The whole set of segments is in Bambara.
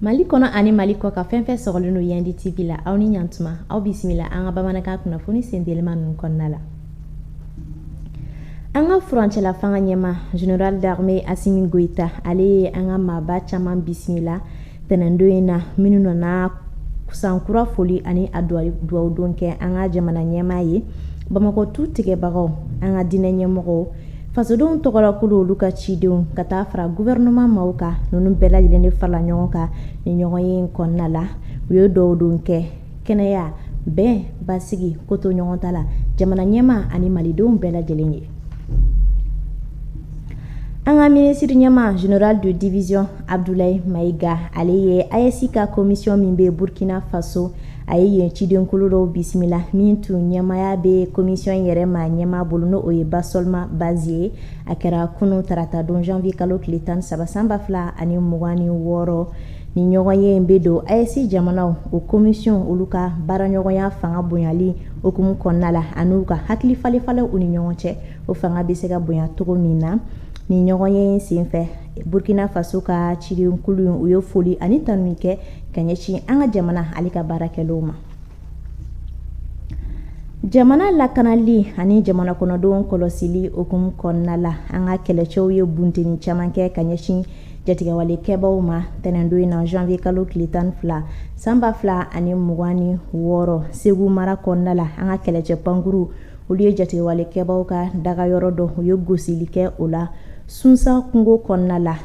Mali kɔnɔ ani Mali kɔ ka fɛn fɛn sɔgɔlen no Yandi TV la aw ni ɲantuma aw bisimila an ka bamanankan kunnafoni sentelima ninnu kɔnɔna la. An ka furancɛla fanga ɲɛma Général d'armée Assimi Goïta ale ye an ka maaba caman bisimila tɛnɛndon in na minnu nana sankura foli ani a duwawudon kɛ an ka jamana ɲɛma ye Bamakɔ tu tigɛbagaw an ka diinɛ ɲɛmɔgɔw fasodenw tɔgɔlakulu olu ka cidenw ka taa fara gouvernement maaw kan ninnu bɛɛ lajɛlen de farala ɲɔgɔn kan ni ɲɔgɔn ye kɔnɔna la u ye duwawudon kɛ kɛnɛya bɛn basigi ko to ɲɔgɔn ta la jamana ɲɛma ani malidenw bɛɛ lajɛlen ye. An ka ministre ɲɛma général de division Abdoulaye Maïga ale ye AES ka commission min bɛ Burkina Faso a ye yen cidenkulu dɔw bisimila min tun ɲɛmaya bɛ commission yɛrɛ ma ɲɛma bolo n'o ye Basolma Bazi ye a kɛra kunun tarata don janvier kalo tile 13 san 2026 ni ɲɔgɔn ye bɛ don AES jamanaw o commission olu ka baaraɲɔgɔnya fanga bonyali okumu kɔnɔna la an'u ka hakili falefalen u ni ɲɔgɔn cɛ o fanga bɛ se ka bonya cogo min na ni ɲɔgɔn ye senfɛ Burkina Faso ka cidenkulu u ye foli ani tanuni kɛ ka ɲɛsin an ka jamana ale ka baarakɛlaw ma. Jamana lakanali ani jamana kɔnɔdenw kɔlɔsili okumu kɔnɔna la an ka kɛlɛcɛw ye bunteni caman kɛ ka ɲɛsin jatigɛwalekɛbaw ma tɛnɛndon in na janvier kalo tile 12 san 2026 Segu mara kɔnɔna la an ka kɛlɛcɛ pankuru olu ye jatigɛwalekɛbaw ka dagayɔrɔ dɔ u ye gosili kɛ o la Sunsa kungo kɔnɔna la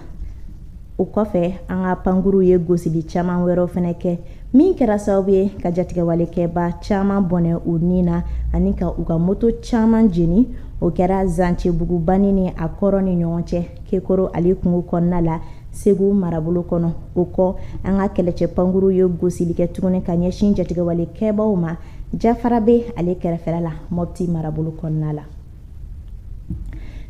o kɔfɛ an ka pankuru ye gosili caman wɛrɛw fɛnɛ kɛ min kɛra sababu ye ka jatigɛwalekɛba caman bɔnɛ u ni na ani ka u ka moto caman jeni o kɛra Zancɛbugu bani ni a kɔrɔ ni ɲɔgɔn cɛ Kekoro ale kungo kɔnɔna la Segu marabolo kɔnɔ o kɔ an ka kɛlɛcɛ pankuru ye gosili kɛ tuguni ka ɲɛsin jatigɛwalekɛbaw ma Jafara bɛ ale kɛrɛfɛla la Mopti marabolo kɔnɔna la.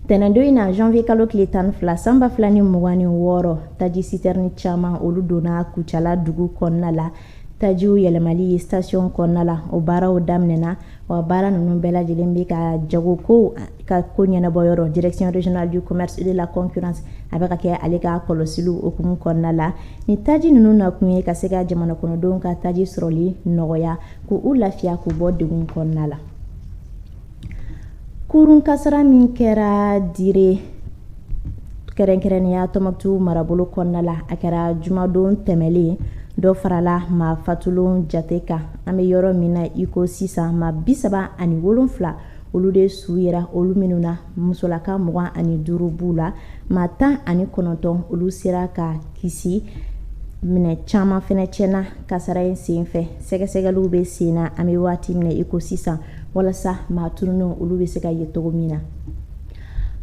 Tɛnɛndon in na janvier kalo tile 12 san 2026 taji citerne caman olu donna Kucala dugu kɔnɔna la tajiw yɛlɛmali station kɔnɔna la o baaraw daminɛna wa baara ninnu bɛɛ lajɛlen bɛ ka jago ko ka ko ɲɛnabɔ yɔrɔ direction régionale du commerce et de la concurrence a bɛ ka kɛ ale ka kɔlɔsiliw okumu kɔnɔna la ni taji ninnu na kun ye ka se ka jamana kɔnɔdenw ka taji sɔrɔli nɔgɔya k'u lafiya k'u bɔ degun kɔnɔna la. Kurun kasara min kɛra dire kɛrɛnkɛrɛnnenya Tɔnbukutu marabolo kɔnɔna la a kɛra jumadon tɛmɛlen dɔ farala maa fatulon jate kan an bɛ yɔrɔ min na iko sisan maa 37 olu de su yera olu minnu na musolaka 25 b'u la maa 19 olu sera ka kisi minɛ caman fɛnɛ tiɲɛna kasara in senfɛ sɛgɛsɛgɛliw bɛ sen na an bɛ waati minɛ iko sisan walasa maa tununnenw olu bɛ se ka ye cogo min na.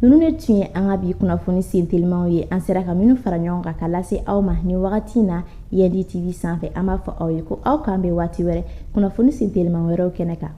Ninnu de tun ye an ka bi kunnafoni sentelimaw ye an sera ka minnu fara ɲɔgɔn kan ka lase aw ma ni wagati in na Yandi TV sanfɛ an b'a fɔ aw ye ko aw k'an bɛ waati wɛrɛ kunnafoni sentelima wɛrɛw kɛnɛ kan.